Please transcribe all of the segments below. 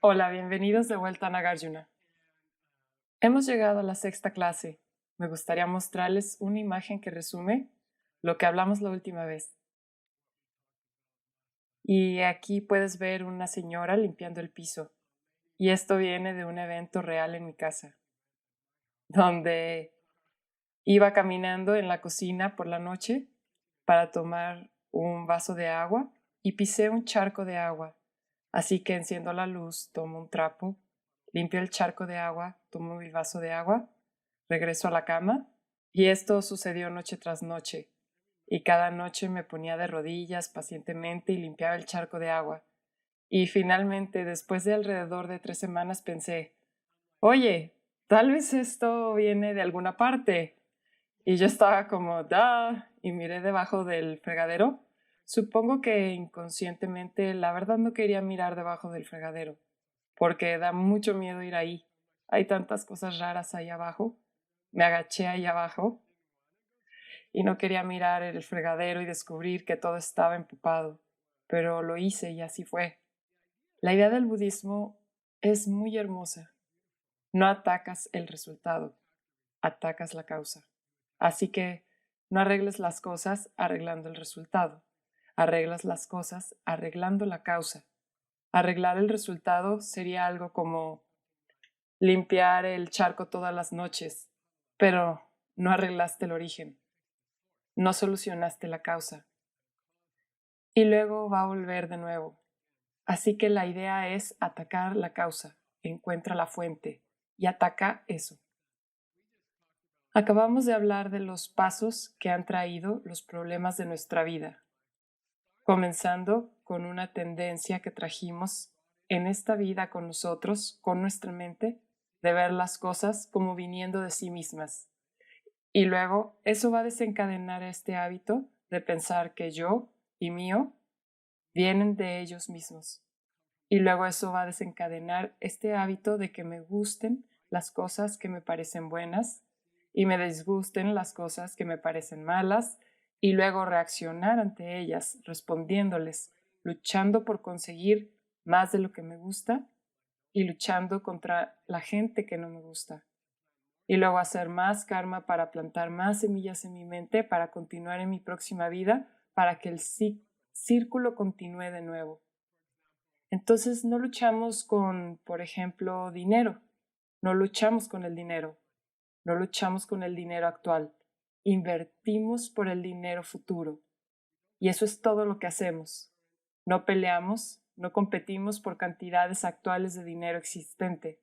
Hola, bienvenidos de vuelta a Nagarjuna. Hemos llegado a la sexta clase. Me gustaría mostrarles una imagen que resume lo que hablamos la última vez. Y aquí puedes ver una señora limpiando el piso. Y esto viene de un evento real en mi casa, donde iba caminando en la cocina por la noche para tomar un vaso de agua y pisé un charco de agua. Así que enciendo la luz, tomo un trapo, limpio el charco de agua, tomo mi vaso de agua, regreso a la cama y esto sucedió noche tras noche. Y cada noche me ponía de rodillas pacientemente y limpiaba el charco de agua. Y finalmente, después de alrededor de 3 semanas, pensé, oye, tal vez esto viene de alguna parte. Y yo estaba como, da, y miré debajo del fregadero. Supongo que inconscientemente, la verdad no quería mirar debajo del fregadero, porque da mucho miedo ir ahí. Hay tantas cosas raras ahí abajo. Me agaché ahí abajo y no quería mirar el fregadero y descubrir que todo estaba empapado. Pero lo hice y así fue. La idea del budismo es muy hermosa. No atacas el resultado, atacas la causa. Así que no arregles las cosas arreglando el resultado. Arreglas las cosas arreglando la causa. Arreglar el resultado sería algo como limpiar el charco todas las noches, pero no arreglaste el origen, no solucionaste la causa. Y luego va a volver de nuevo. Así que la idea es atacar la causa, encuentra la fuente y ataca eso. Acabamos de hablar de los pasos que han traído los problemas de nuestra vida, comenzando con una tendencia que trajimos en esta vida con nosotros, con nuestra mente, de ver las cosas como viniendo de sí mismas. Y luego eso va a desencadenar este hábito de pensar que yo y mío vienen de ellos mismos. Y luego eso va a desencadenar este hábito de que me gusten las cosas que me parecen buenas y me disgusten las cosas que me parecen malas y luego reaccionar ante ellas, respondiéndoles, luchando por conseguir más de lo que me gusta y luchando contra la gente que no me gusta. Y luego hacer más karma para plantar más semillas en mi mente, para continuar en mi próxima vida, para que el círculo continúe de nuevo. Entonces no luchamos con, por ejemplo, dinero, no luchamos con el dinero, no luchamos con el dinero actual, invertimos por el dinero futuro. Y eso es todo lo que hacemos. No peleamos, no competimos por cantidades actuales de dinero existente.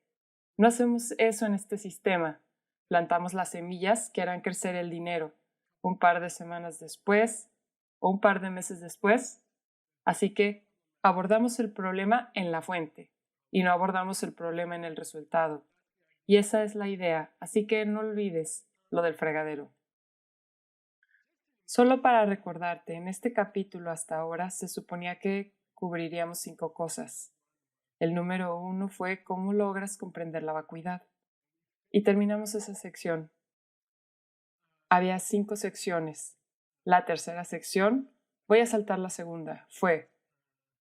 No hacemos eso en este sistema. Plantamos las semillas que harán crecer el dinero un par de semanas después o un par de meses después. Así que abordamos el problema en la fuente y no abordamos el problema en el resultado. Y esa es la idea, así que no olvides lo del fregadero. Solo para recordarte, en este capítulo hasta ahora se suponía que cubriríamos 5 cosas. El número 1 fue cómo logras comprender la vacuidad. Y terminamos esa sección. Había 5 secciones. La tercera sección, voy a saltar la segunda, fue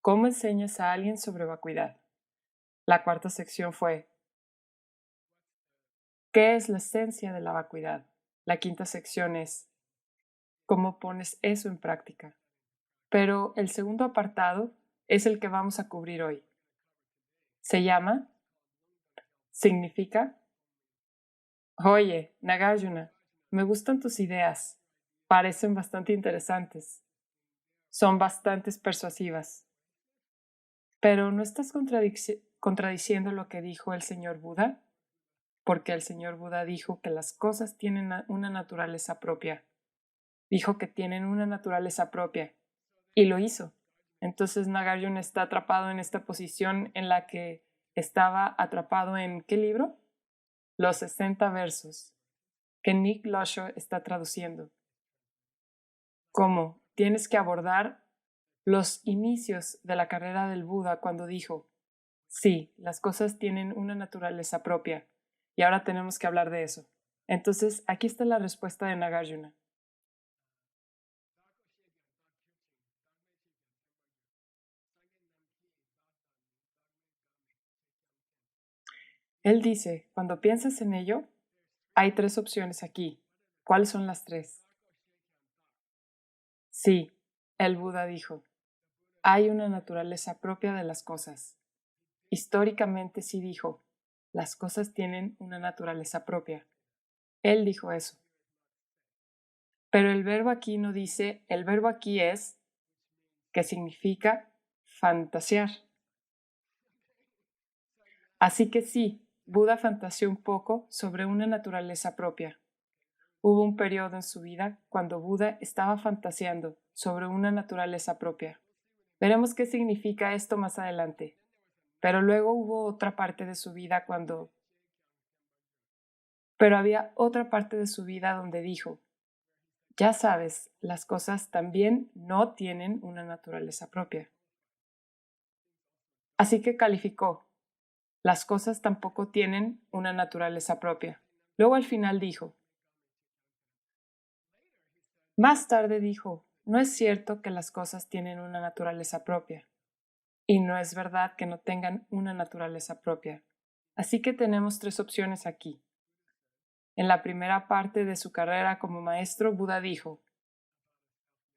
¿cómo enseñas a alguien sobre vacuidad? La cuarta sección fue ¿qué es la esencia de la vacuidad? La quinta sección es ¿cómo pones eso en práctica? Pero el segundo apartado es el que vamos a cubrir hoy. Se llama, significa, oye, Nagarjuna, me gustan tus ideas, parecen bastante interesantes, son bastante persuasivas, pero ¿no estás contradiciendo lo que dijo el señor Buda? Porque el señor Buda dijo que las cosas tienen una naturaleza propia. Dijo que tienen una naturaleza propia y lo hizo. Entonces Nagarjuna está atrapado en esta posición en la que estaba atrapado en ¿qué libro? Los 60 versos que Nick Losho está traduciendo. ¿Cómo? Tienes que abordar los inicios de la carrera del Buda cuando dijo, sí, las cosas tienen una naturaleza propia y ahora tenemos que hablar de eso. Entonces, aquí está la respuesta de Nagarjuna. Él dice, cuando piensas en ello, hay 3 opciones aquí. ¿Cuáles son las 3? Sí, el Buda dijo, hay una naturaleza propia de las cosas. Históricamente sí dijo, las cosas tienen una naturaleza propia. Él dijo eso. Pero el verbo aquí no dice, el verbo aquí es, que significa fantasear. Así que sí, Buda fantaseó un poco sobre una naturaleza propia. Hubo un periodo en su vida cuando Buda estaba fantaseando sobre una naturaleza propia. Veremos qué significa esto más adelante. Pero luego hubo otra parte de su vida Pero había otra parte de su vida donde dijo, ya sabes, las cosas también no tienen una naturaleza propia. Así que calificó, las cosas tampoco tienen una naturaleza propia. Luego al final dijo, más tarde dijo, no es cierto que las cosas tienen una naturaleza propia. Y no es verdad que no tengan una naturaleza propia. Así que tenemos 3 opciones aquí. En la primera parte de su carrera como maestro, Buda dijo,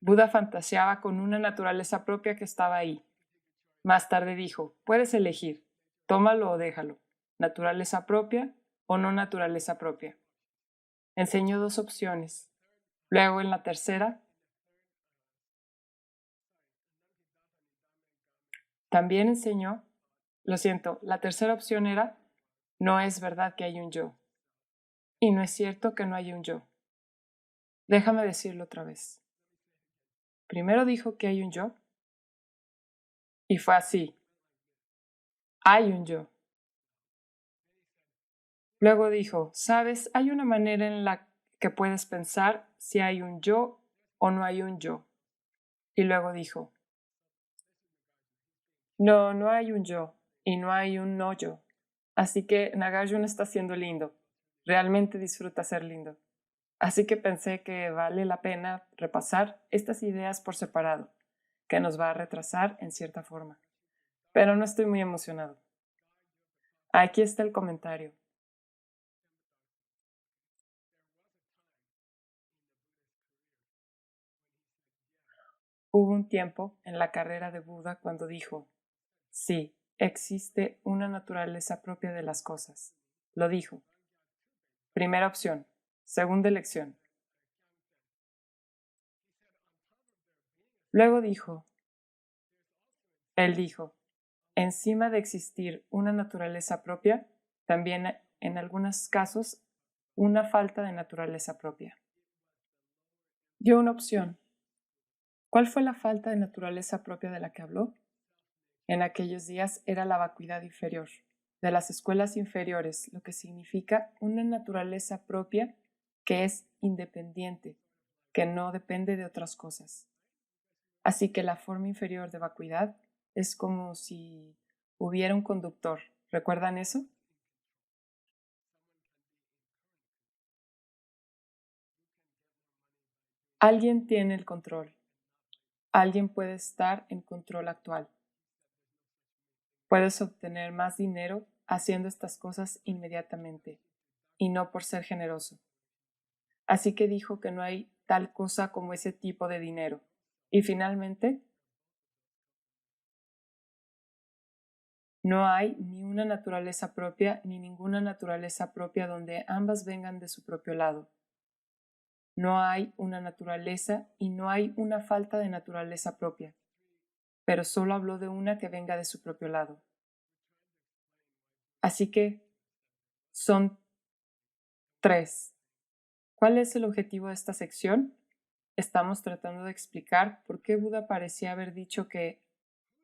Buda fantaseaba con una naturaleza propia que estaba ahí. Más tarde dijo, puedes elegir, tómalo o déjalo, naturaleza propia o no naturaleza propia. Enseñó 2 opciones. Luego en la tercera, también enseñó, la tercera opción era, no es verdad que hay un yo. Y no es cierto que no hay un yo. Déjame decirlo otra vez. Primero dijo que hay un yo, y fue así. Hay un yo. Luego dijo, sabes, hay una manera en la que puedes pensar si hay un yo o no hay un yo. Y luego dijo, no, no hay un yo y no hay un no yo. Así que Nagarjuna está siendo lindo. Realmente disfruta ser lindo. Así que pensé que vale la pena repasar estas ideas por separado, que nos va a retrasar en cierta forma. Pero no estoy muy emocionado. Aquí está el comentario. Hubo un tiempo en la carrera de Buda cuando dijo, sí, existe una naturaleza propia de las cosas. Lo dijo. Primera opción. Segunda elección. Luego dijo, él dijo, encima de existir una naturaleza propia, también en algunos casos una falta de naturaleza propia. Dio una opción. ¿Cuál fue la falta de naturaleza propia de la que habló? En aquellos días era la vacuidad inferior, de las escuelas inferiores, lo que significa una naturaleza propia que es independiente, que no depende de otras cosas. Así que la forma inferior de vacuidad es como si hubiera un conductor. ¿Recuerdan eso? Alguien tiene el control. Alguien puede estar en control actual. Puedes obtener más dinero haciendo estas cosas inmediatamente y no por ser generoso. Así que dijo que no hay tal cosa como ese tipo de dinero. Y finalmente, no hay ni una naturaleza propia ni ninguna naturaleza propia donde ambas vengan de su propio lado. No hay una naturaleza y no hay una falta de naturaleza propia, pero solo habló de una que venga de su propio lado. Así que son 3. ¿Cuál es el objetivo de esta sección? Estamos tratando de explicar por qué Buda parecía haber dicho que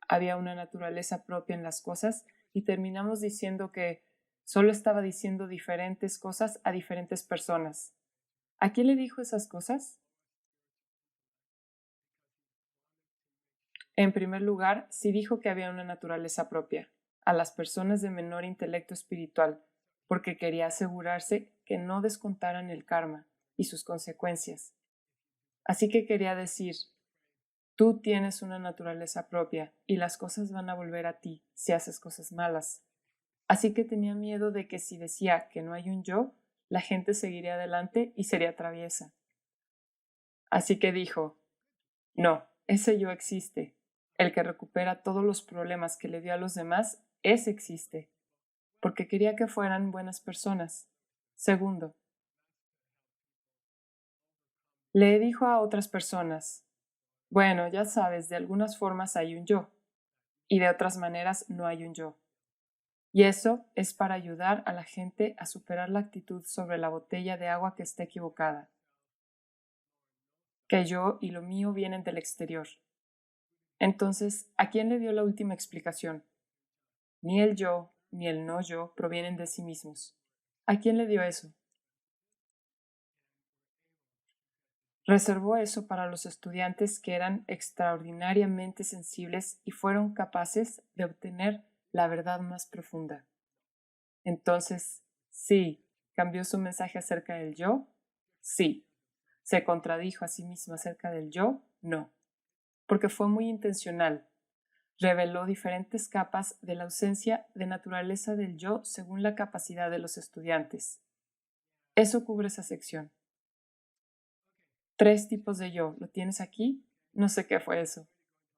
había una naturaleza propia en las cosas y terminamos diciendo que solo estaba diciendo diferentes cosas a diferentes personas. ¿A quién le dijo esas cosas? En primer lugar, sí dijo que había una naturaleza propia, a las personas de menor intelecto espiritual, porque quería asegurarse que no descontaran el karma y sus consecuencias. Así que quería decir, tú tienes una naturaleza propia y las cosas van a volver a ti si haces cosas malas. Así que tenía miedo de que si decía que no hay un yo, la gente seguiría adelante y sería traviesa. Así que dijo, no, ese yo existe. El que recupera todos los problemas que le dio a los demás, ese existe, porque quería que fueran buenas personas. Segundo, le dijo a otras personas, bueno, ya sabes, de algunas formas hay un yo, y de otras maneras no hay un yo. Y eso es para ayudar a la gente a superar la actitud sobre la botella de agua que está equivocada, que yo y lo mío vienen del exterior. Entonces, ¿a quién le dio la última explicación? Ni el yo ni el no yo provienen de sí mismos. ¿A quién le dio eso? Reservó eso para los estudiantes que eran extraordinariamente sensibles y fueron capaces de obtener la verdad más profunda. Entonces, sí, cambió su mensaje acerca del yo, sí. Se contradijo a sí mismo acerca del yo, no. Porque fue muy intencional. Reveló diferentes capas de la ausencia de naturaleza del yo según la capacidad de los estudiantes. Eso cubre esa sección. 3 tipos de yo. ¿Lo tienes aquí? No sé qué fue eso.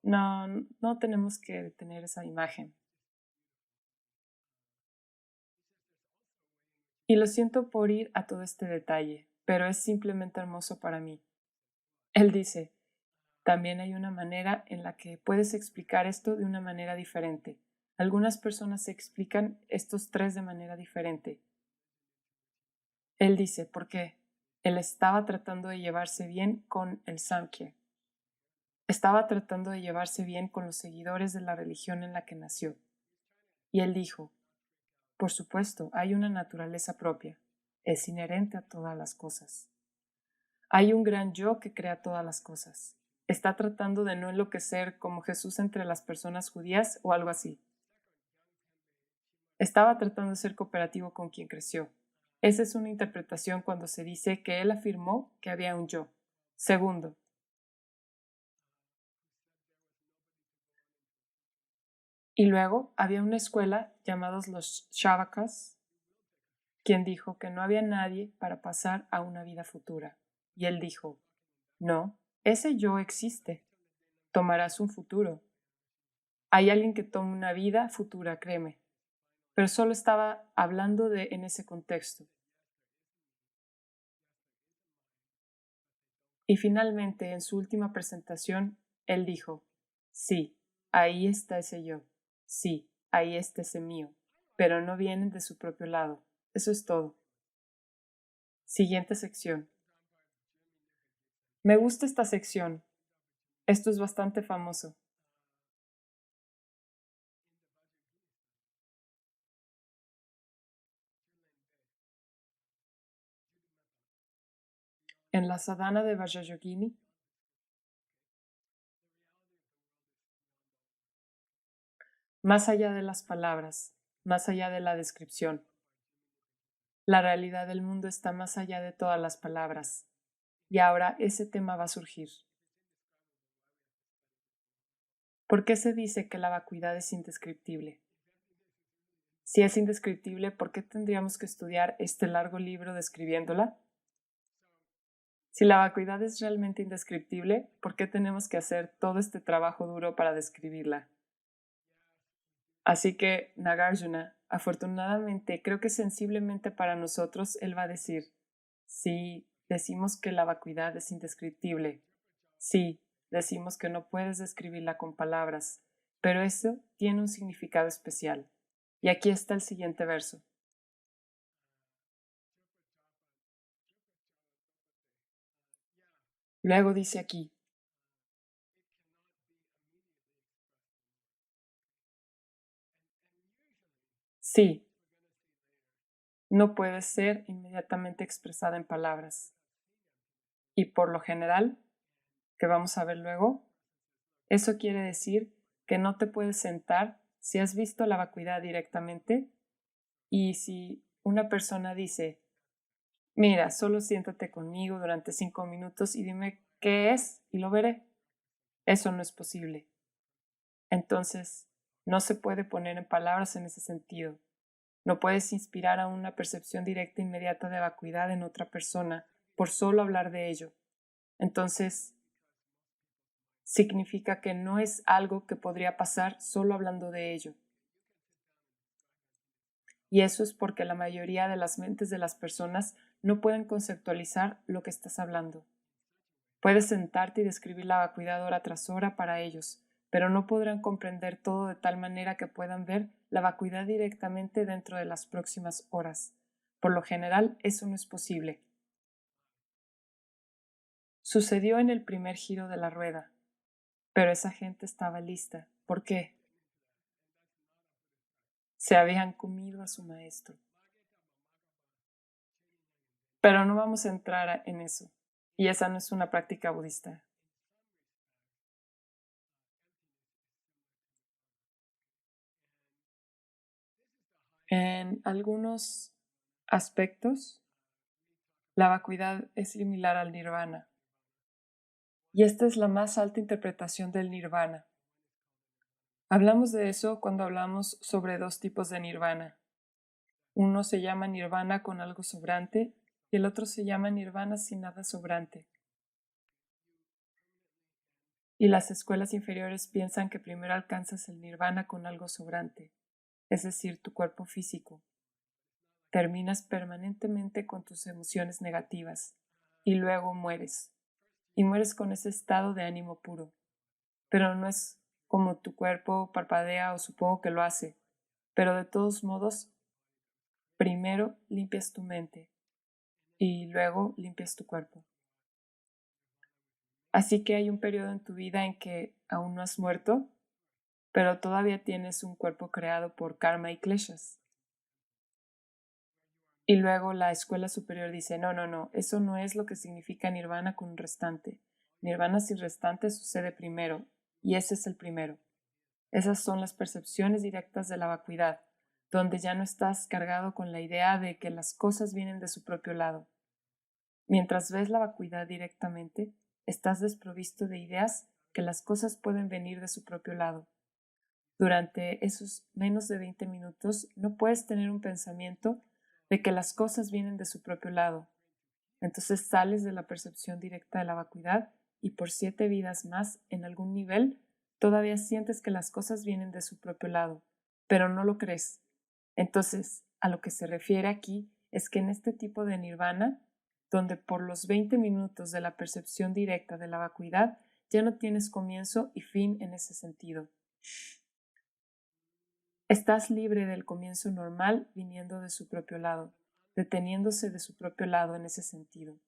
No, no tenemos que detener esa imagen. Y lo siento por ir a todo este detalle, pero es simplemente hermoso para mí. Él dice, también hay una manera en la que puedes explicar esto de una manera diferente. Algunas personas explican estos 3 de manera diferente. Él dice, ¿por qué? Él estaba tratando de llevarse bien con el Samkhya. Estaba tratando de llevarse bien con los seguidores de la religión en la que nació. Y él dijo, por supuesto, hay una naturaleza propia. Es inherente a todas las cosas. Hay un gran yo que crea todas las cosas. Está tratando de no enloquecer como Jesús entre las personas judías o algo así. Estaba tratando de ser cooperativo con quien creció. Esa es una interpretación cuando se dice que él afirmó que había un yo. Segundo, y luego había una escuela llamados los Shavakas, quien dijo que no había nadie para pasar a una vida futura. Y él dijo, no, ese yo existe. Tomarás un futuro. Hay alguien que toma una vida futura, créeme. Pero solo estaba hablando de en ese contexto. Y finalmente, en su última presentación, él dijo, sí, ahí está ese yo. Sí, ahí está ese mío. Pero no vienen de su propio lado. Eso es todo. Siguiente sección. Me gusta esta sección. Esto es bastante famoso. En la sadhana de Vajrayogini, más allá de las palabras, más allá de la descripción, la realidad del mundo está más allá de todas las palabras. Y ahora ese tema va a surgir. ¿Por qué se dice que la vacuidad es indescriptible? Si es indescriptible, ¿por qué tendríamos que estudiar este largo libro describiéndola? Si la vacuidad es realmente indescriptible, ¿por qué tenemos que hacer todo este trabajo duro para describirla? Así que, Nagarjuna, afortunadamente, creo que sensiblemente para nosotros él va a decir, sí, decimos que la vacuidad es indescriptible, sí, decimos que no puedes describirla con palabras, pero eso tiene un significado especial. Y aquí está el siguiente verso. Luego dice aquí, sí, no puede ser inmediatamente expresada en palabras. Y por lo general, que vamos a ver luego, eso quiere decir que no te puedes sentar si has visto la vacuidad directamente y si una persona dice, mira, solo siéntate conmigo durante 5 minutos y dime qué es y lo veré. Eso no es posible. Entonces, no se puede poner en palabras en ese sentido. No puedes inspirar a una percepción directa e inmediata de vacuidad en otra persona por solo hablar de ello. Entonces, significa que no es algo que podría pasar solo hablando de ello. Y eso es porque la mayoría de las mentes de las personas no pueden conceptualizar lo que estás hablando. Puedes sentarte y describir la vacuidad hora tras hora para ellos, pero no podrán comprender todo de tal manera que puedan ver la vacuidad directamente dentro de las próximas horas. Por lo general, eso no es posible. Sucedió en el primer giro de la rueda, pero esa gente estaba lista. ¿Por qué? Se habían comido a su maestro. Pero no vamos a entrar en eso, y esa no es una práctica budista. En algunos aspectos, la vacuidad es similar al nirvana, y esta es la más alta interpretación del nirvana. Hablamos de eso cuando hablamos sobre dos tipos de nirvana. Uno se llama nirvana con algo sobrante y el otro se llama nirvana sin nada sobrante. Y las escuelas inferiores piensan que primero alcanzas el nirvana con algo sobrante, es decir, tu cuerpo físico. Terminas permanentemente con tus emociones negativas y luego mueres. Y mueres con ese estado de ánimo puro. Pero no es como tu cuerpo parpadea o supongo que lo hace. Pero de todos modos, primero limpias tu mente y luego limpias tu cuerpo. Así que hay un periodo en tu vida en que aún no has muerto, pero todavía tienes un cuerpo creado por karma y kleshas. Y luego la escuela superior dice, no, eso no es lo que significa nirvana con un restante. Nirvana sin restante sucede primero, y ese es el primero. Esas son las percepciones directas de la vacuidad, donde ya no estás cargado con la idea de que las cosas vienen de su propio lado. Mientras ves la vacuidad directamente, estás desprovisto de ideas que las cosas pueden venir de su propio lado. Durante esos menos de 20 minutos no puedes tener un pensamiento de que las cosas vienen de su propio lado. Entonces sales de la percepción directa de la vacuidad y por 7 vidas más, en algún nivel, todavía sientes que las cosas vienen de su propio lado, pero no lo crees. Entonces, a lo que se refiere aquí es que en este tipo de nirvana, donde por los 20 minutos de la percepción directa de la vacuidad ya no tienes comienzo y fin en ese sentido. Estás libre del comienzo normal viniendo de su propio lado, deteniéndose de su propio lado en ese sentido.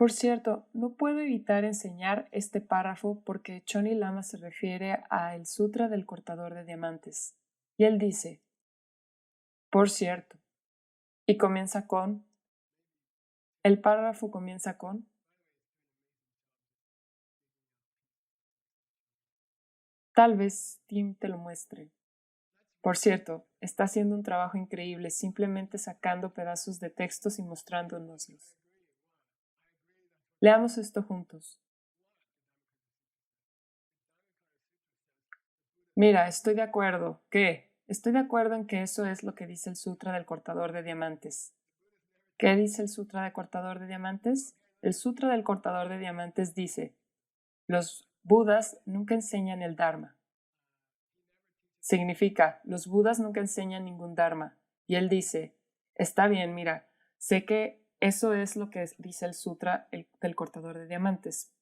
Por cierto, no puedo evitar enseñar este párrafo porque Choni Lama se refiere a el Sutra del Cortador de Diamantes. Y él dice, por cierto, y comienza con, el párrafo comienza con, tal vez Tim te lo muestre. Por cierto, está haciendo un trabajo increíble simplemente sacando pedazos de textos y mostrándonoslos. Leamos esto juntos. Mira, estoy de acuerdo. ¿Qué? Estoy de acuerdo en que eso es lo que dice el Sutra del Cortador de Diamantes. ¿Qué dice el Sutra del Cortador de Diamantes? El Sutra del Cortador de Diamantes dice, los Budas nunca enseñan el Dharma. Significa, los Budas nunca enseñan ningún Dharma. Y él dice, está bien, mira, sé que eso es lo que dice el Sutra del Cortador de Diamantes,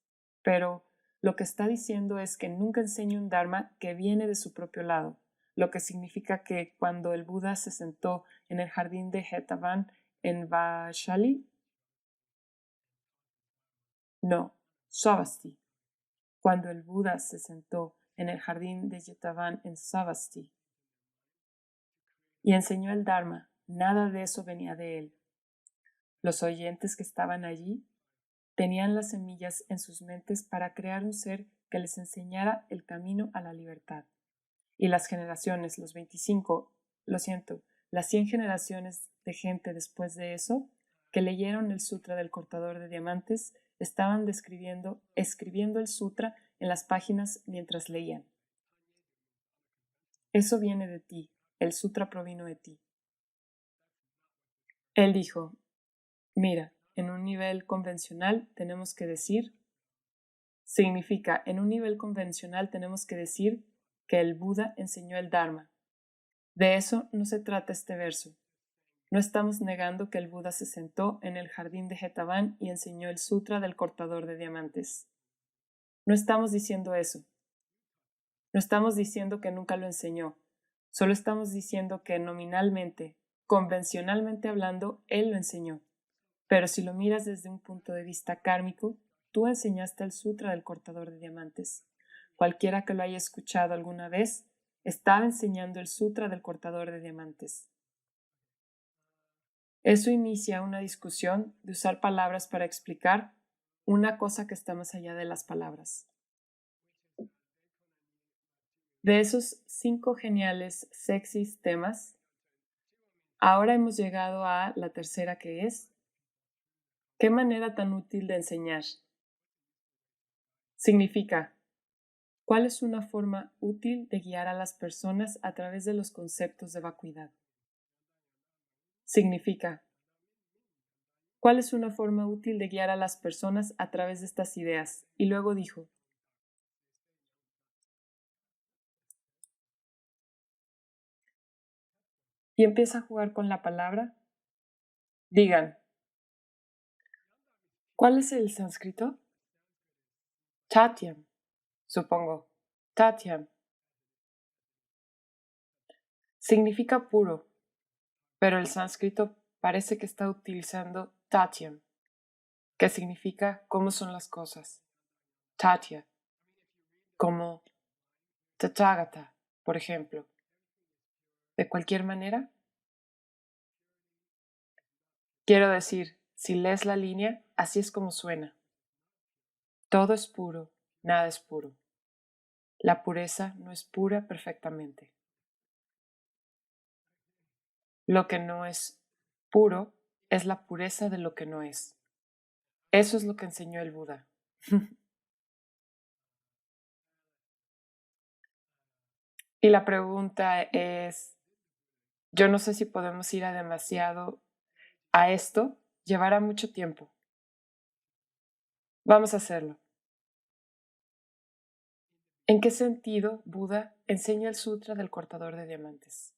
pero lo que está diciendo es que nunca enseña un Dharma que viene de su propio lado, lo que significa que cuando el Buda se sentó en el jardín de Jetavan en Vaishali, no, Savasti, cuando el Buda se sentó en el jardín de Jetavan en Savasti y enseñó el Dharma, nada de eso venía de él. Los oyentes que estaban allí tenían las semillas en sus mentes para crear un ser que les enseñara el camino a la libertad. Y las generaciones, los 25, las 100 generaciones de gente después de eso, que leyeron el Sutra del Cortador de Diamantes, estaban escribiendo el Sutra en las páginas mientras leían. Eso viene de ti, el sutra provino de ti. Él dijo, mira, en un nivel convencional tenemos que decir, en un nivel convencional tenemos que decir que el Buda enseñó el Dharma. De eso no se trata este verso. No estamos negando que el Buda se sentó en el jardín de Jetaván y enseñó el sutra del cortador de diamantes. No estamos diciendo eso. No estamos diciendo que nunca lo enseñó. Solo estamos diciendo que nominalmente, convencionalmente hablando, él lo enseñó. Pero si lo miras desde un punto de vista kármico, tú enseñaste el sutra del cortador de diamantes. Cualquiera que lo haya escuchado alguna vez, estaba enseñando el sutra del cortador de diamantes. Eso inicia una discusión de usar palabras para explicar una cosa que está más allá de las palabras. De esos 5 geniales, sexys temas, ahora hemos llegado a la tercera, que es ¿qué manera tan útil de enseñar? Significa, ¿cuál es una forma útil de guiar a las personas a través de los conceptos de vacuidad? Significa, ¿cuál es una forma útil de guiar a las personas a través de estas ideas? Y luego dijo, y empieza a jugar con la palabra. Digan, ¿cuál es el sánscrito? Tatyam, supongo. Tatyam. Significa puro, pero el sánscrito parece que está utilizando tatyam, que significa cómo son las cosas. Tatya, como Tathagata, por ejemplo. De cualquier manera, quiero decir, si lees la línea, así es como suena. Todo es puro, nada es puro. La pureza no es pura perfectamente. Lo que no es puro es la pureza de lo que no es. Eso es lo que enseñó el Buda. Y la pregunta es, yo no sé si podemos ir a demasiado a esto, llevará mucho tiempo. Vamos a hacerlo. ¿En qué sentido Buda enseña el sutra del cortador de diamantes?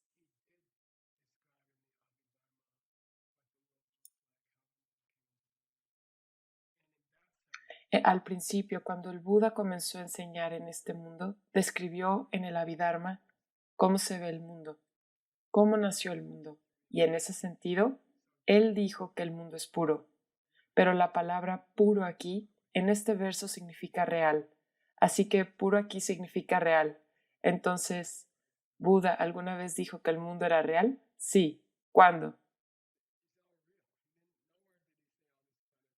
Al principio, cuando el Buda comenzó a enseñar en este mundo, describió en el Abhidharma cómo se ve el mundo, cómo nació el mundo, y en ese sentido, él dijo que el mundo es puro. Pero la palabra puro aquí, en este verso, significa real. Así que puro aquí significa real. Entonces, ¿Buda alguna vez dijo que el mundo era real? Sí. ¿Cuándo?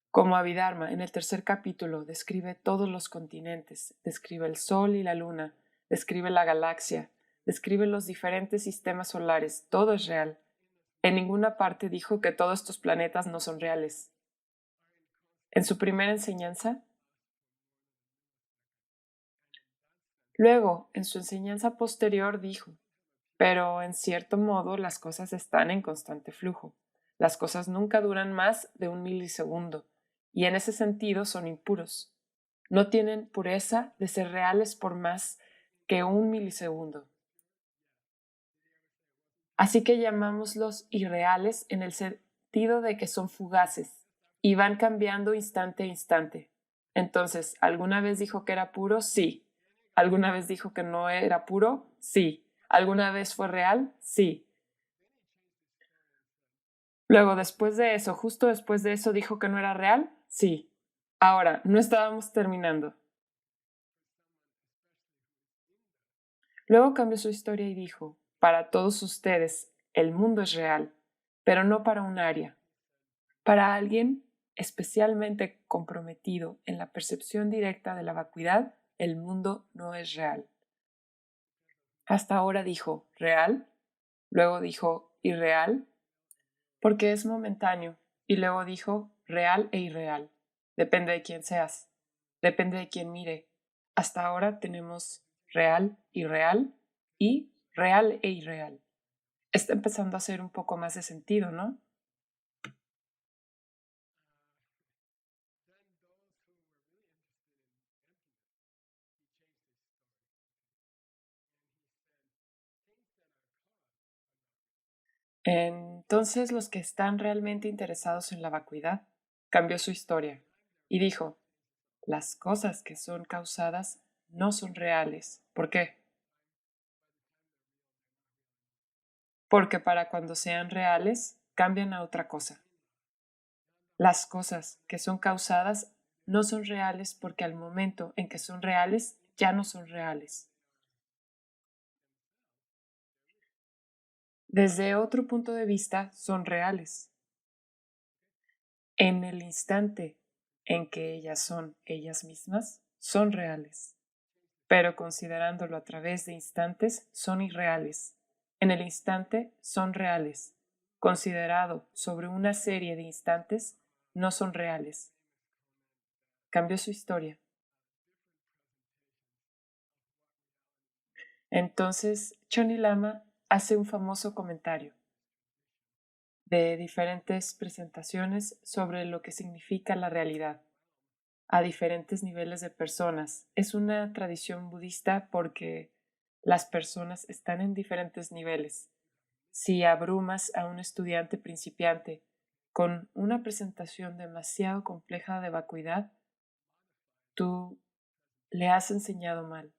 Como Abhidharma, en el tercer capítulo, describe todos los continentes, describe el Sol y la Luna, describe la galaxia, describe los diferentes sistemas solares, todo es real. En ninguna parte dijo que todos estos planetas no son reales. En su primera enseñanza, luego, en su enseñanza posterior dijo, pero en cierto modo las cosas están en constante flujo. Las cosas nunca duran más de 1 milisegundo y en ese sentido son impuros. No tienen pureza de ser reales por más que 1 milisegundo. Así que llamámoslos irreales en el sentido de que son fugaces y van cambiando instante a instante. Entonces, ¿alguna vez dijo que era puro? Sí. ¿Alguna vez dijo que no era puro? Sí. ¿Alguna vez fue real? Sí. Luego, después de eso, justo después de eso, dijo que no era real? Sí. Ahora, no estábamos terminando. Luego cambió su historia y dijo, para todos ustedes, el mundo es real, pero no para un área. Para alguien especialmente comprometido en la percepción directa de la vacuidad, el mundo no es real. Hasta ahora dijo real, luego dijo irreal, porque es momentáneo, y luego dijo real e irreal. Depende de quién seas, depende de quién mire. Hasta ahora tenemos real, irreal y real e irreal. Está empezando a hacer un poco más de sentido, ¿no? Entonces los que están realmente interesados en la vacuidad cambió su historia y dijo, las cosas que son causadas no son reales. ¿Por qué? Porque para cuando sean reales cambian a otra cosa. Las cosas que son causadas no son reales porque al momento en que son reales ya no son reales. Desde otro punto de vista son reales. En el instante en que ellas son ellas mismas, son reales, pero considerándolo a través de instantes, son irreales. En el instante son reales. Considerado sobre una serie de instantes, no son reales. Cambió su historia. Entonces, Choni Lama hace un famoso comentario de diferentes presentaciones sobre lo que significa la realidad a diferentes niveles de personas. Es una tradición budista porque las personas están en diferentes niveles. Si abrumas a un estudiante principiante con una presentación demasiado compleja de vacuidad, tú le has enseñado mal.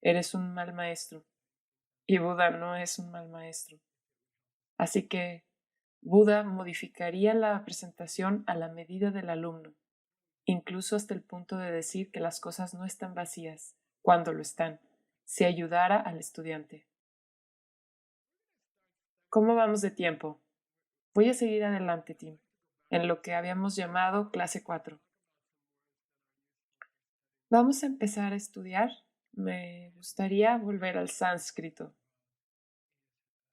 Eres un mal maestro. Y Buda no es un mal maestro. Así que Buda modificaría la presentación a la medida del alumno, incluso hasta el punto de decir que las cosas no están vacías, cuando lo están, si ayudara al estudiante. ¿Cómo vamos de tiempo? Voy a seguir adelante, Tim, en lo que habíamos llamado clase 4. Vamos a empezar a estudiar. Me gustaría volver al sánscrito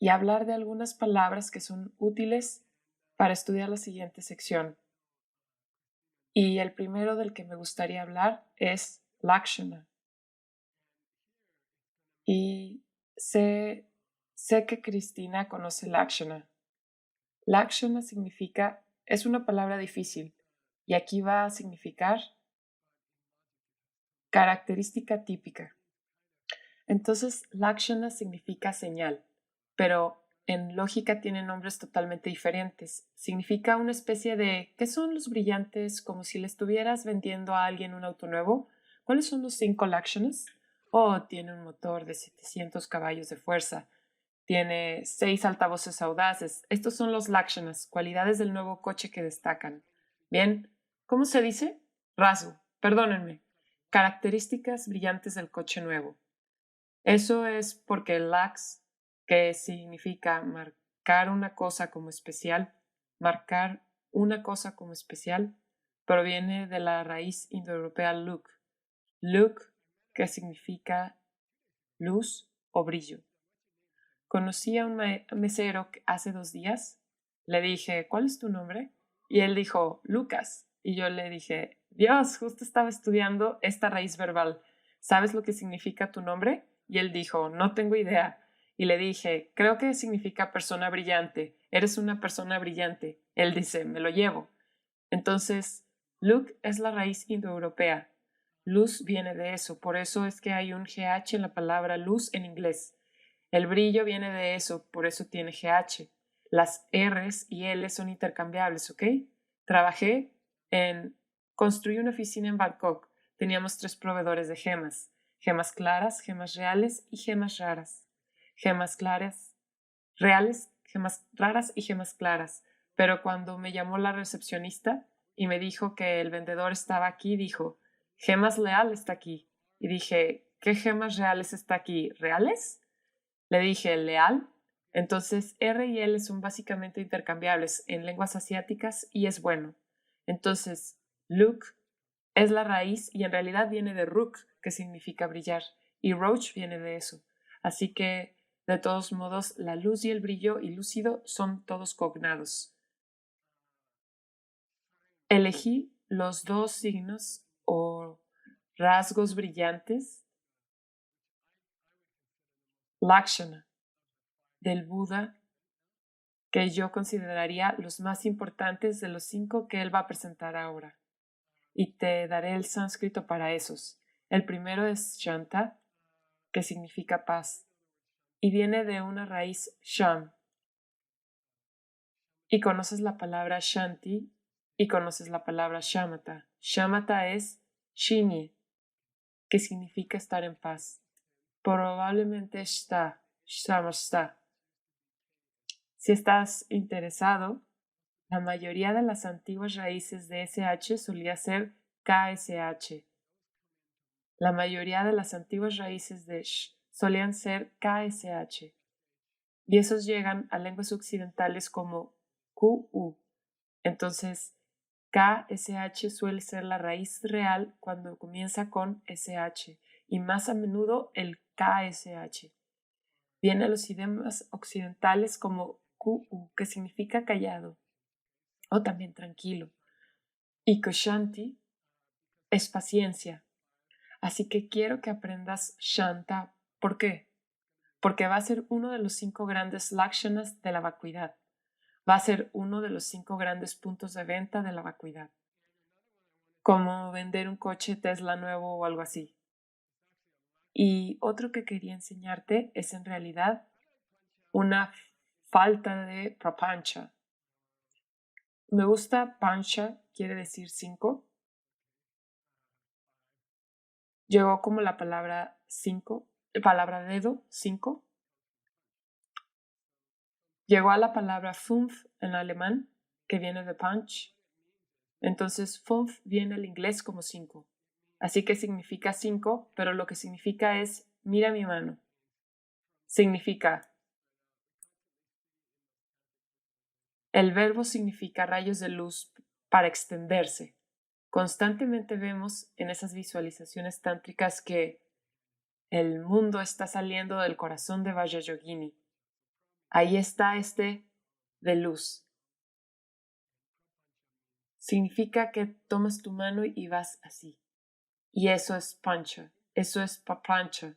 y hablar de algunas palabras que son útiles para estudiar la siguiente sección. Y el primero del que me gustaría hablar es Lakshana. Y sé que Cristina conoce Lakshana. Lakshana significa, es una palabra difícil, y aquí va a significar característica típica. Entonces, Lakshana significa señal, pero en lógica tiene nombres totalmente diferentes. Significa una especie de, ¿qué son los brillantes? Como si le estuvieras vendiendo a alguien un auto nuevo. ¿Cuáles son los 5 Lakshanas? Oh, tiene un motor de 700 caballos de fuerza. Tiene 6 altavoces audaces. Estos son los Lakshanas, cualidades del nuevo coche que destacan. Bien, ¿cómo se dice? Rasgo, perdónenme. Características brillantes del coche nuevo. Eso es porque el lax, que significa marcar una cosa como especial, marcar una cosa como especial, proviene de la raíz indoeuropea luk. Luk, que significa luz o brillo. Conocí a un mesero hace 2 días. Le dije, ¿cuál es tu nombre? Y él dijo, Lucas. Y yo le dije, Dios, justo estaba estudiando esta raíz verbal. ¿Sabes lo que significa tu nombre? Y él dijo, no tengo idea. Y le dije, creo que significa persona brillante. Eres una persona brillante. Él dice, me lo llevo. Entonces, Luk es la raíz indoeuropea. Luz viene de eso. Por eso es que hay un GH en la palabra luz en inglés. El brillo viene de eso, por eso tiene GH. Las R's y L son intercambiables, ¿ok? Trabajé construí una oficina en Bangkok. Teníamos 3 proveedores de gemas. Gemas claras, gemas reales y gemas raras. Gemas claras, reales, gemas raras y gemas claras. Pero cuando me llamó la recepcionista y me dijo que el vendedor estaba aquí, dijo, gemas leal está aquí. Y dije, ¿qué gemas reales está aquí? ¿Reales? Le dije leal. Entonces R y L son básicamente intercambiables en lenguas asiáticas y es bueno. Entonces, look es la raíz y en realidad viene de rook, que significa brillar, y roach viene de eso. Así que, de todos modos, la luz y el brillo y lúcido son todos cognados. Elegí los 2 signos o rasgos brillantes Lakshana, del Buda que yo consideraría los más importantes de los 5 que él va a presentar ahora. Y te daré el sánscrito para esos. El primero es Shanta, que significa paz, y viene de una raíz Sham. Y conoces la palabra Shanti y conoces la palabra Shamata. Shamata es Shini, que significa estar en paz. Probablemente Shta, Shamasta. Si estás interesado, la mayoría de las antiguas raíces de SH solía ser KSH. La mayoría de las antiguas raíces de Sh solían ser KSH. Y esos llegan a lenguas occidentales como QU. Entonces, KSH suele ser la raíz real cuando comienza con SH y más a menudo el KSH. Viene a los idiomas occidentales como QU, que significa callado o también tranquilo. Y Kshanti es paciencia. Así que quiero que aprendas Shanta. ¿Por qué? Porque va a ser uno de los 5 grandes lakshanas de la vacuidad. Va a ser uno de los 5 grandes puntos de venta de la vacuidad. Como vender un coche Tesla nuevo o algo así. Y otro que quería enseñarte es en realidad una falta de prapancha. Me gusta pancha, quiere decir 5. Llegó como la palabra 5, palabra dedo, 5. Llegó a la palabra fünf en alemán, que viene de punch. Entonces, fünf viene al inglés como 5. Así que significa 5, pero lo que significa es, mira mi mano. Significa, el verbo significa rayos de luz para extenderse. Constantemente vemos en esas visualizaciones tántricas que el mundo está saliendo del corazón de Vajrayogini. Ahí está de luz. Significa que tomas tu mano y vas así. Y eso es pancha, eso es papancha.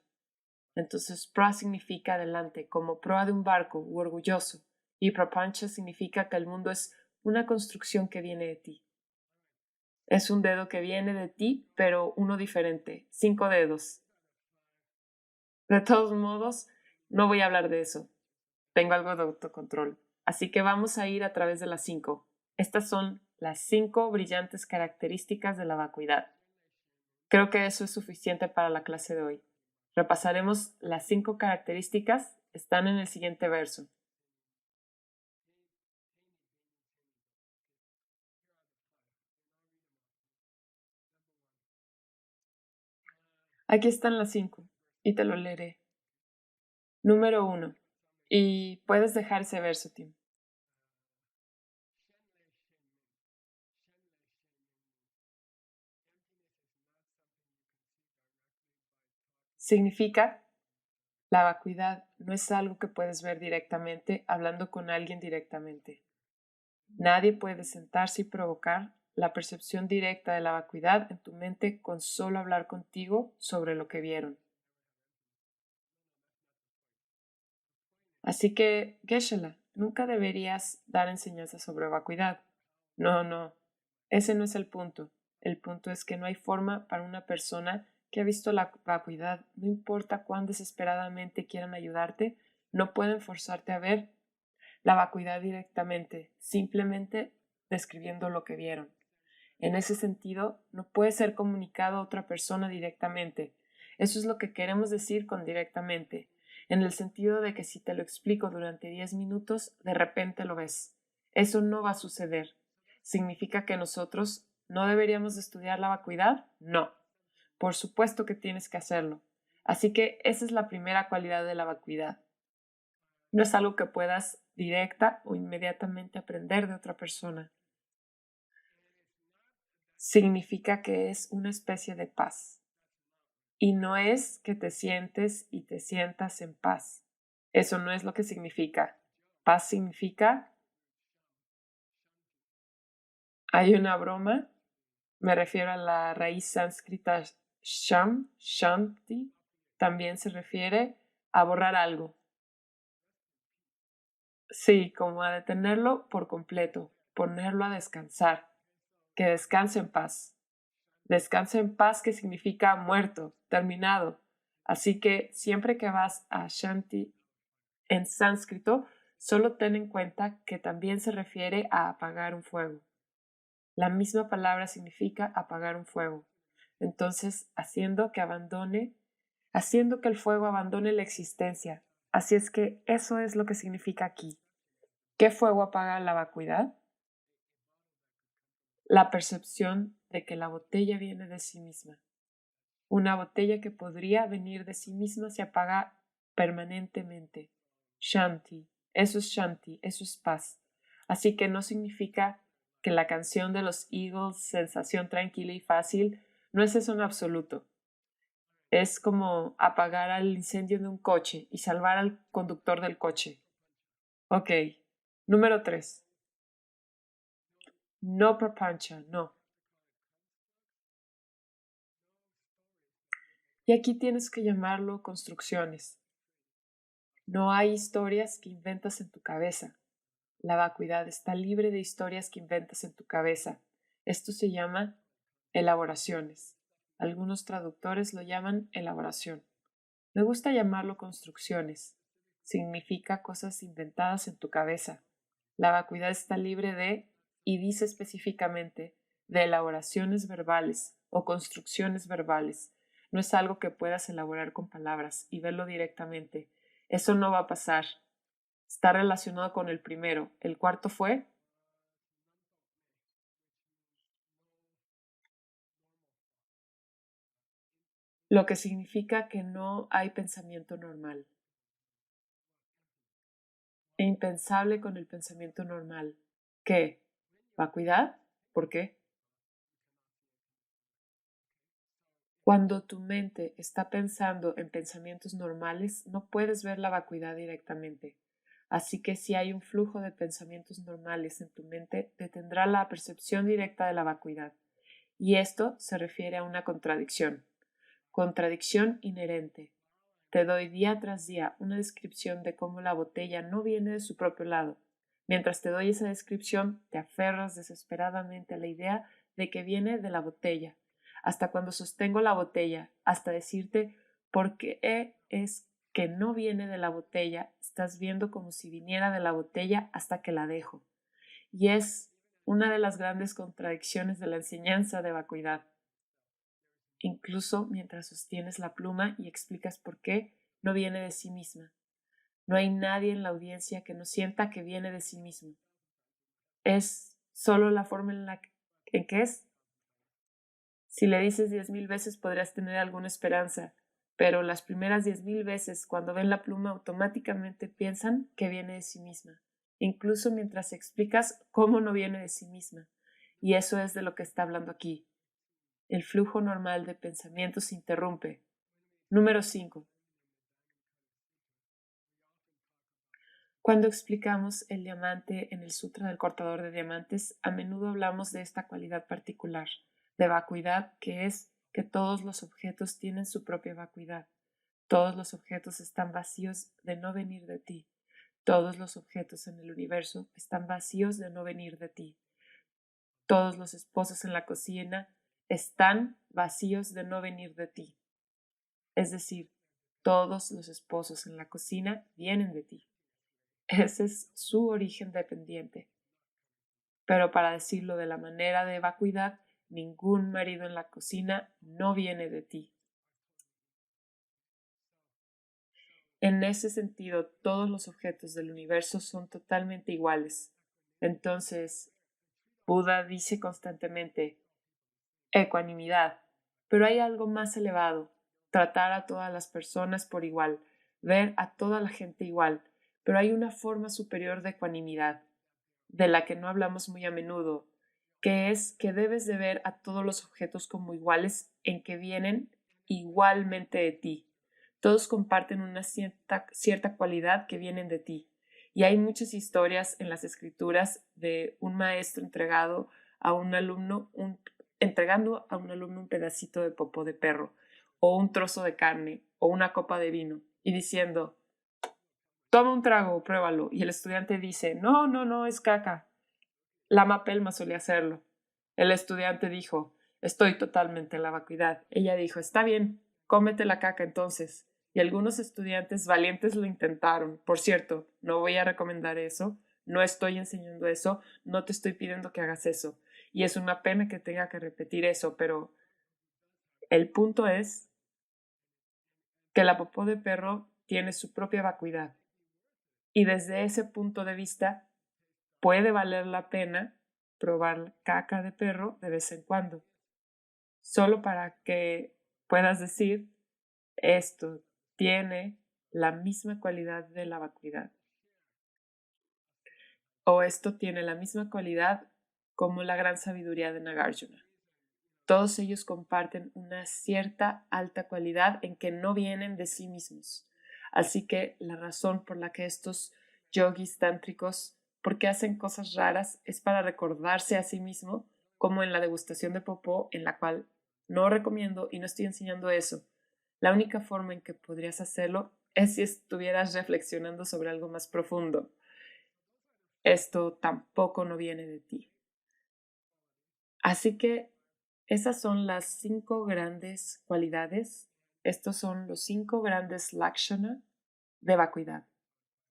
Entonces pra significa adelante, como proa de un barco u orgulloso. Y prapancha significa que el mundo es una construcción que viene de ti. Es un dedo que viene de ti, pero uno diferente, 5 dedos. De todos modos, no voy a hablar de eso. Tengo algo de autocontrol. Así que vamos a ir a través de las 5. Estas son las 5 brillantes características de la vacuidad. Creo que eso es suficiente para la clase de hoy. Repasaremos las 5 características. Están en el siguiente verso. Aquí están las 5 y te lo leeré. Número 1. Y puedes dejar ese verso, Tim. Significa, la vacuidad no es algo que puedes ver directamente hablando con alguien directamente. Nadie puede sentarse y provocar la percepción directa de la vacuidad en tu mente con solo hablar contigo sobre lo que vieron. Así que, Geshe-la, nunca deberías dar enseñanzas sobre vacuidad. No, ese no es el punto. El punto es que no hay forma para una persona que ha visto la vacuidad, no importa cuán desesperadamente quieran ayudarte, no pueden forzarte a ver la vacuidad directamente, simplemente describiendo lo que vieron. En ese sentido, no puede ser comunicado a otra persona directamente. Eso es lo que queremos decir con directamente, en el sentido de que si te lo explico durante 10 minutos, de repente lo ves. Eso no va a suceder. ¿Significa que nosotros no deberíamos de estudiar la vacuidad? No. Por supuesto que tienes que hacerlo. Así que esa es la primera cualidad de la vacuidad. No es algo que puedas directa o inmediatamente aprender de otra persona. Significa que es una especie de paz. Y no es que te sientes y te sientas en paz. Eso no es lo que significa. Paz significa, hay una broma, me refiero a la raíz sánscrita sham, shanti, también se refiere a borrar algo. Sí, como a detenerlo por completo, ponerlo a descansar, que descanse en paz. Descanse en paz, que significa muerto, terminado. Así que siempre que vas a Shanti en sánscrito, solo ten en cuenta que también se refiere a apagar un fuego. La misma palabra significa apagar un fuego. Entonces, haciendo que el fuego abandone la existencia. Así es que eso es lo que significa aquí. ¿Qué fuego apaga la vacuidad? La percepción de que la botella viene de sí misma. Una botella que podría venir de sí misma se apaga permanentemente. Shanti, eso es paz. Así que no significa que la canción de los Eagles, sensación tranquila y fácil, no es eso en absoluto. Es como apagar el incendio de un coche y salvar al conductor del coche. Ok. Número 3. No prapancha, no. Y aquí tienes que llamarlo construcciones. No hay historias que inventas en tu cabeza. La vacuidad está libre de historias que inventas en tu cabeza. Esto se llama elaboraciones. Algunos traductores lo llaman elaboración. Me gusta llamarlo construcciones. Significa cosas inventadas en tu cabeza. La vacuidad está libre de, y dice específicamente, de elaboraciones verbales o construcciones verbales. No es algo que puedas elaborar con palabras y verlo directamente. Eso no va a pasar. Está relacionado con el primero. El cuarto fue lo que significa que no hay pensamiento normal. E impensable con el pensamiento normal. ¿Qué? ¿Vacuidad? ¿Por qué? Cuando tu mente está pensando en pensamientos normales, no puedes ver la vacuidad directamente. Así que si hay un flujo de pensamientos normales en tu mente, detendrá la percepción directa de la vacuidad. Y esto se refiere a una contradicción. Contradicción inherente. Te doy día tras día una descripción de cómo la botella no viene de su propio lado. Mientras te doy esa descripción, te aferras desesperadamente a la idea de que viene de la botella, hasta cuando sostengo la botella, hasta decirte por qué es que no viene de la botella, estás viendo como si viniera de la botella hasta que la dejo. Y es una de las grandes contradicciones de la enseñanza de vacuidad. Incluso mientras sostienes la pluma y explicas por qué, no viene de sí misma. No hay nadie en la audiencia que no sienta que viene de sí mismo. Es solo la forma en que es. Si le dices 10,000 veces podrías tener alguna esperanza, pero las primeras 10,000 veces cuando ven la pluma automáticamente piensan que viene de sí misma, incluso mientras explicas cómo no viene de sí misma. Y eso es de lo que está hablando aquí. El flujo normal de pensamientos se interrumpe. Número 5. Cuando explicamos el diamante en el Sutra del Cortador de Diamantes, a menudo hablamos de esta cualidad particular, de vacuidad, que es que todos los objetos tienen su propia vacuidad. Todos los objetos están vacíos de no venir de ti. Todos los objetos en el universo están vacíos de no venir de ti. Todos los esposos en la cocina están vacíos de no venir de ti. Es decir, todos los esposos en la cocina vienen de ti. Ese es su origen dependiente. Pero para decirlo de la manera de vacuidad, ningún marido en la cocina no viene de ti. En ese sentido, todos los objetos del universo son totalmente iguales. Entonces, Buda dice constantemente, ecuanimidad, pero hay algo más elevado, tratar a todas las personas por igual, ver a toda la gente igual, pero hay una forma superior de ecuanimidad, de la que no hablamos muy a menudo, que es que debes de ver a todos los objetos como iguales en que vienen igualmente de ti. Todos comparten una cierta cualidad que vienen de ti. Y hay muchas historias en las escrituras de un maestro entregando a un alumno un pedacito de popó de perro, o un trozo de carne, o una copa de vino, y diciendo, toma un trago, pruébalo. Y el estudiante dice, no, no, no, es caca. Lama Pelma solía hacerlo. El estudiante dijo, estoy totalmente en la vacuidad. Ella dijo, está bien, cómete la caca entonces. Y algunos estudiantes valientes lo intentaron. Por cierto, no voy a recomendar eso, no estoy enseñando eso, no te estoy pidiendo que hagas eso. Y es una pena que tenga que repetir eso, pero el punto es que la popó de perro tiene su propia vacuidad. Y desde ese punto de vista, puede valer la pena probar caca de perro de vez en cuando, solo para que puedas decir, esto tiene la misma cualidad de la vacuidad, o esto tiene la misma cualidad como la gran sabiduría de Nagarjuna. Todos ellos comparten una cierta alta cualidad en que no vienen de sí mismos. Así que la razón por la que estos yogis tántricos, porque hacen cosas raras, es para recordarse a sí mismo, como en la degustación de popó, en la cual no recomiendo y no estoy enseñando eso. La única forma en que podrías hacerlo es si estuvieras reflexionando sobre algo más profundo. Esto tampoco no viene de ti. Así que esas son las 5 grandes cualidades. Estos son los 5 grandes lakshana de vacuidad.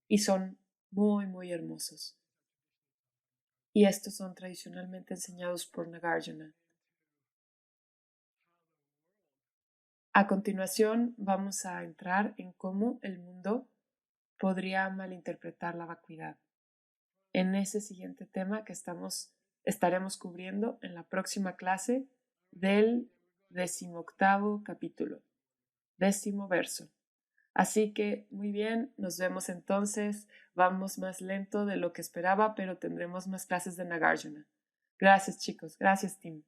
Y son muy, muy hermosos. Y estos son tradicionalmente enseñados por Nagarjuna. A continuación vamos a entrar en cómo el mundo podría malinterpretar la vacuidad. En ese siguiente tema que estaremos cubriendo en la próxima clase del 18º capítulo, 10º verso. Así que muy bien, nos vemos entonces. Vamos más lento de lo que esperaba, pero tendremos más clases de Nagarjuna. Gracias chicos, gracias Tim.